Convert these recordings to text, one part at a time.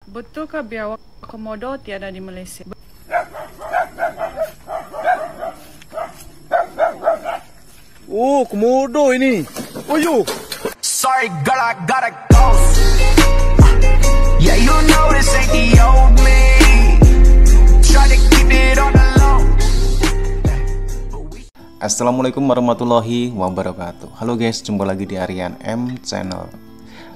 Betulkah biawak komodo tiada di Malaysia? Oh, komodo ini. Oyo. Sorry, girl, I gotta go. Yeah, you know this ain't the old me. Try to keep it on the low. Assalamualaikum warahmatullahi wabarakatuh. Halo guys, jumpa lagi di Aryan M Channel.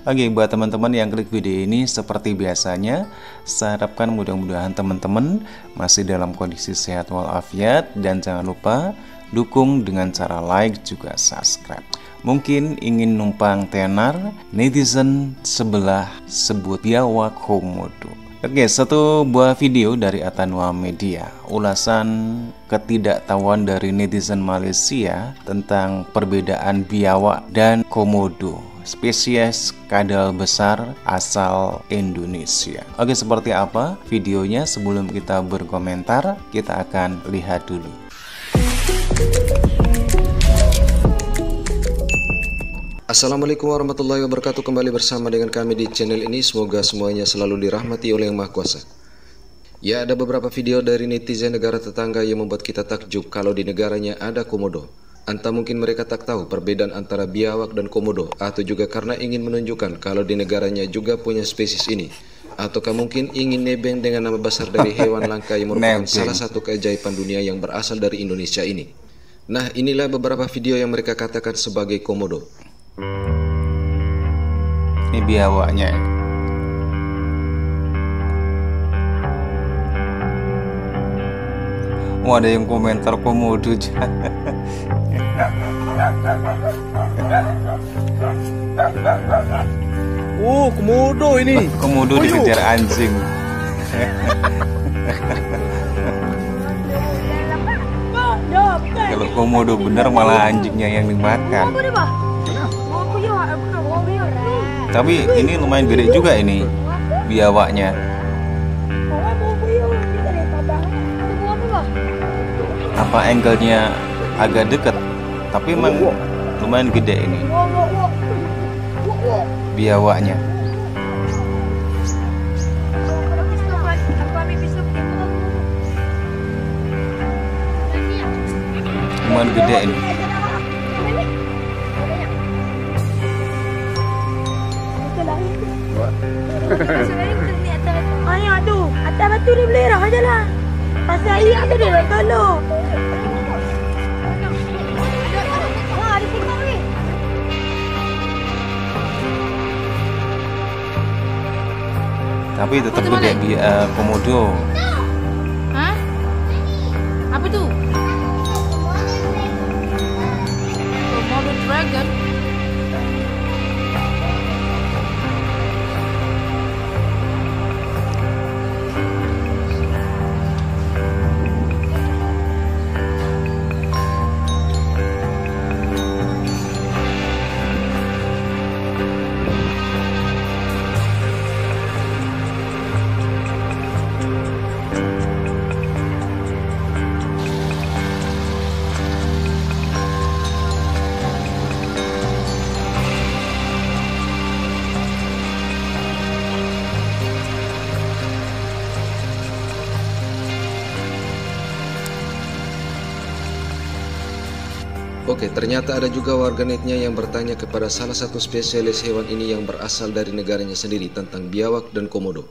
Oke, buat teman-teman yang klik video ini, seperti biasanya saya harapkan mudah-mudahan teman-teman masih dalam kondisi sehat walafiat, dan jangan lupa dukung dengan cara like juga subscribe. Mungkin ingin numpang tenar, netizen sebelah sebut biawak komodo. Oke, satu buah video dari Atanua Media, ulasan ketidaktahuan dari netizen Malaysia tentang perbedaan biawak dan komodo, spesies kadal besar asal Indonesia. Oke, seperti apa videonya? Sebelum kita berkomentar, kita akan lihat dulu. Assalamualaikum warahmatullahi wabarakatuh. Kembali bersama dengan kami di channel ini. Semoga semuanya selalu dirahmati oleh Yang Maha Kuasa. Ya, ada beberapa video dari netizen negara tetangga yang membuat kita takjub kalau di negaranya ada komodo. Entah mungkin mereka tak tahu perbedaan antara biawak dan komodo, atau juga karena ingin menunjukkan kalau di negaranya juga punya spesies ini, ataukah mungkin ingin nebeng dengan nama besar dari hewan langka yang merupakan salah satu keajaiban dunia yang berasal dari Indonesia ini. Nah, inilah beberapa video yang mereka katakan sebagai komodo. Ini biawaknya. Oh, ada yang komentar komodo. Oh, komodo ini. Komodo dikejar anjing. Kalau komodo bener malah anjingnya yang dimakan. Tapi ini lumayan gede juga ini biawaknya. Apa angle-nya agak dekat, tapi emang lumayan gede ini biawaknya. Lumayan gede ini. Ayah tu, atas batu dia belerah aja lah. Pasal ayah tu dia nak tolong. Tapi tetap gede komodo. Hah? Apa tu? Komodo dragon. Oke, ternyata ada juga warganetnya yang bertanya kepada salah satu spesialis hewan ini yang berasal dari negaranya sendiri tentang biawak dan komodo.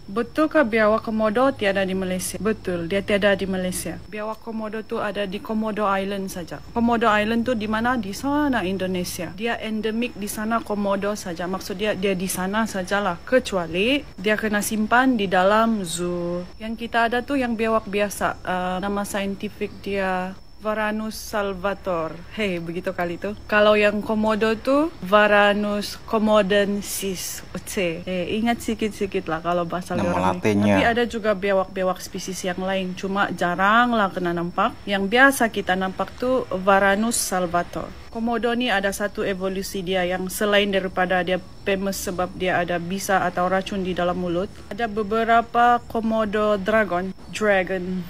Betulkah biawak komodo tiada di Malaysia? Betul, dia tiada di Malaysia. Biawak komodo tu ada di Komodo Island saja. Komodo Island tu di mana? Di sana, Indonesia. Dia endemik di sana, komodo saja. Maksud dia di sana sajalah. Kecuali dia kena simpan di dalam zoo. Yang kita ada tu yang biawak biasa. Nama saintifik dia Varanus salvator. Hei, begitu kali tu. Kalau yang komodo tu Varanus komodensis. Ingat sikit-sikit lah kalau bahasa orang ni. Tapi ada juga biawak-biawak spesies yang lain. Cuma jarang lah kena nampak. Yang biasa kita nampak tu Varanus salvator. Komodo ni ada satu evolusi dia yang selain daripada dia famous sebab dia ada bisa atau racun di dalam mulut. Ada beberapa komodo dragon. dragon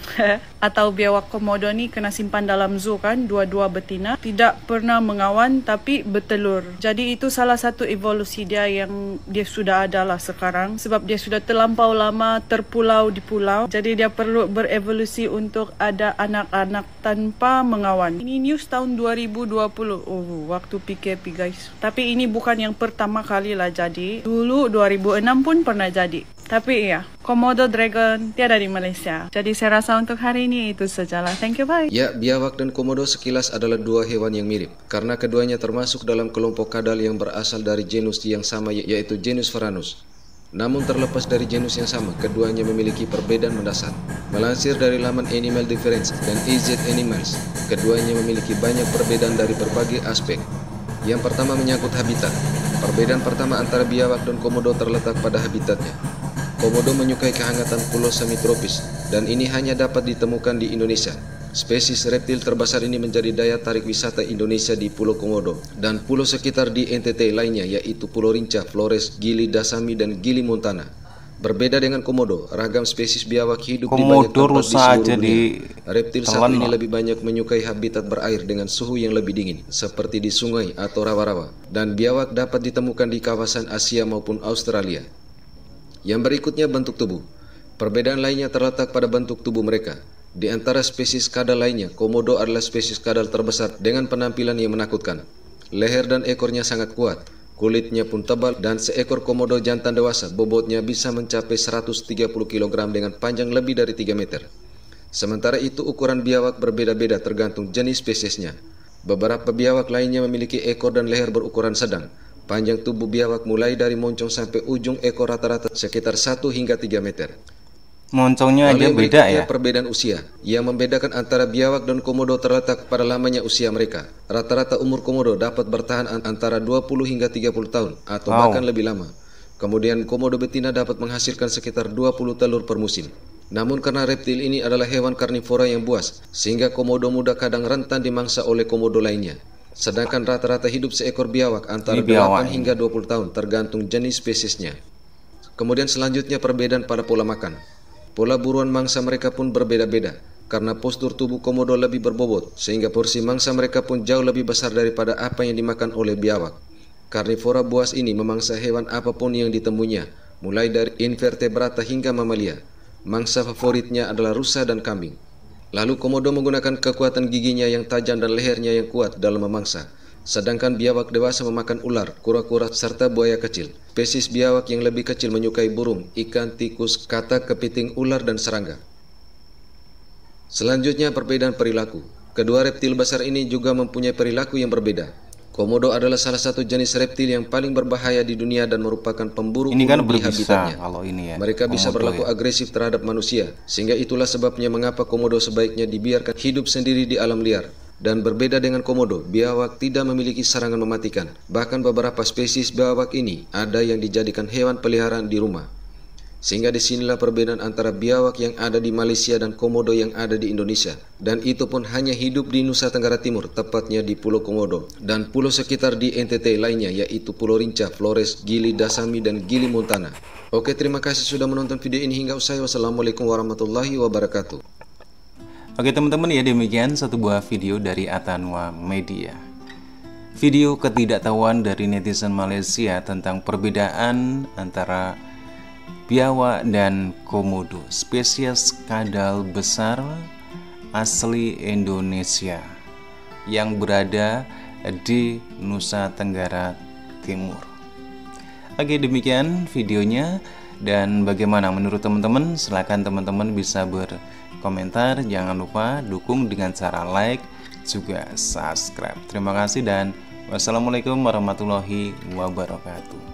atau biawak komodo ni kena simpan dalam zoo kan, dua-dua betina, tidak pernah mengawan tapi bertelur. Jadi itu salah satu evolusi dia yang dia sudah ada lah sekarang, sebab dia sudah terlampau lama terpulau di pulau, jadi dia perlu berevolusi untuk ada anak-anak tanpa mengawan. Ini news tahun 2020, waktu PKP guys. Tapi ini bukan yang pertama kali lah jadi, dulu 2006 pun pernah jadi. Tapi iya, Komodo dragon tiada di Malaysia. Jadi saya rasa untuk hari ini itu sajalah. Thank you, bye. Ya, biawak dan komodo sekilas adalah dua hewan yang mirip, karena keduanya termasuk dalam kelompok kadal yang berasal dari genus yang sama, yaitu genus Varanus. Namun terlepas dari genus yang sama, keduanya memiliki perbedaan mendasar. Melansir dari laman Animal Difference dan EZ Animals, keduanya memiliki banyak perbedaan dari berbagai aspek. Yang pertama menyangkut habitat. Perbedaan pertama antara biawak dan komodo terletak pada habitatnya. Komodo menyukai kehangatan pulau semitropis, dan ini hanya dapat ditemukan di Indonesia. Spesies reptil terbesar ini menjadi daya tarik wisata Indonesia di Pulau Komodo dan pulau sekitar di NTT lainnya, yaitu Pulau Rinca, Flores, Gili Dasami, dan Gili Montana. Berbeda dengan komodo, ragam spesies biawak hidup di banyak tempat di seluruh dunia. Reptil satu ini lebih banyak menyukai habitat berair dengan suhu yang lebih dingin, seperti di sungai atau rawa-rawa, dan biawak dapat ditemukan di kawasan Asia maupun Australia. Yang berikutnya bentuk tubuh. Perbedaan lainnya terletak pada bentuk tubuh mereka. Di antara spesies kadal lainnya, komodo adalah spesies kadal terbesar dengan penampilan yang menakutkan. Leher dan ekornya sangat kuat, kulitnya pun tebal, dan seekor komodo jantan dewasa bobotnya bisa mencapai 130 kg dengan panjang lebih dari 3 meter. Sementara itu ukuran biawak berbeda-beda tergantung jenis spesiesnya. Beberapa biawak lainnya memiliki ekor dan leher berukuran sedang. Panjang tubuh biawak mulai dari moncong sampai ujung ekor rata-rata sekitar 1 hingga 3 meter. Moncongnya aja beda ya. Perbedaan usia. Yang membedakan antara biawak dan komodo terletak pada lamanya usia mereka. Rata-rata umur komodo dapat bertahan antara 20 hingga 30 tahun atau bahkan lebih lama. Kemudian komodo betina dapat menghasilkan sekitar 20 telur per musim. Namun karena reptil ini adalah hewan karnivora yang buas, sehingga komodo muda kadang rentan dimangsa oleh komodo lainnya. Sedangkan rata-rata hidup seekor biawak antara 8 hingga 20 tahun tergantung jenis spesiesnya. Kemudian selanjutnya perbedaan pada pola makan. Pola buruan mangsa mereka pun berbeda-beda, karena postur tubuh komodo lebih berbobot, sehingga porsi mangsa mereka pun jauh lebih besar daripada apa yang dimakan oleh biawak. Karnivora buas ini memangsa hewan apapun yang ditemuinya, mulai dari invertebrata hingga mamalia. Mangsa favoritnya adalah rusa dan kambing. Lalu komodo menggunakan kekuatan giginya yang tajam dan lehernya yang kuat dalam memangsa. Sedangkan biawak dewasa memakan ular, kura-kura, serta buaya kecil. Spesies biawak yang lebih kecil menyukai burung, ikan, tikus, katak, kepiting, ular, dan serangga. Selanjutnya perbedaan perilaku. Kedua reptil besar ini juga mempunyai perilaku yang berbeda. Komodo adalah salah satu jenis reptil yang paling berbahaya di dunia dan merupakan pemburu ini kan di habitatnya. Kalau ini ya, mereka bisa berlaku agresif terhadap manusia, sehingga itulah sebabnya mengapa komodo sebaiknya dibiarkan hidup sendiri di alam liar. Dan berbeda dengan komodo, biawak tidak memiliki serangan mematikan. Bahkan beberapa spesies biawak ini ada yang dijadikan hewan peliharaan di rumah. Sehingga disinilah perbedaan antara biawak yang ada di Malaysia dan komodo yang ada di Indonesia. Dan itu pun hanya hidup di Nusa Tenggara Timur, tepatnya di Pulau Komodo. Dan pulau sekitar di NTT lainnya, yaitu Pulau Rinca, Flores, Gili Dasami, dan Gili Montana. Oke, terima kasih sudah menonton video ini hingga usai. Wassalamualaikum warahmatullahi wabarakatuh. Oke teman-teman, ya demikian satu buah video dari Atanwa Media. Video ketidaktahuan dari netizen Malaysia tentang perbedaan antara biawak dan komodo, spesies kadal besar asli Indonesia yang berada di Nusa Tenggara Timur. Oke, demikian videonya. Dan bagaimana menurut teman-teman? Silahkan teman-teman bisa berkomentar. Jangan lupa dukung dengan cara like, juga subscribe. Terima kasih dan wassalamualaikum warahmatullahi wabarakatuh.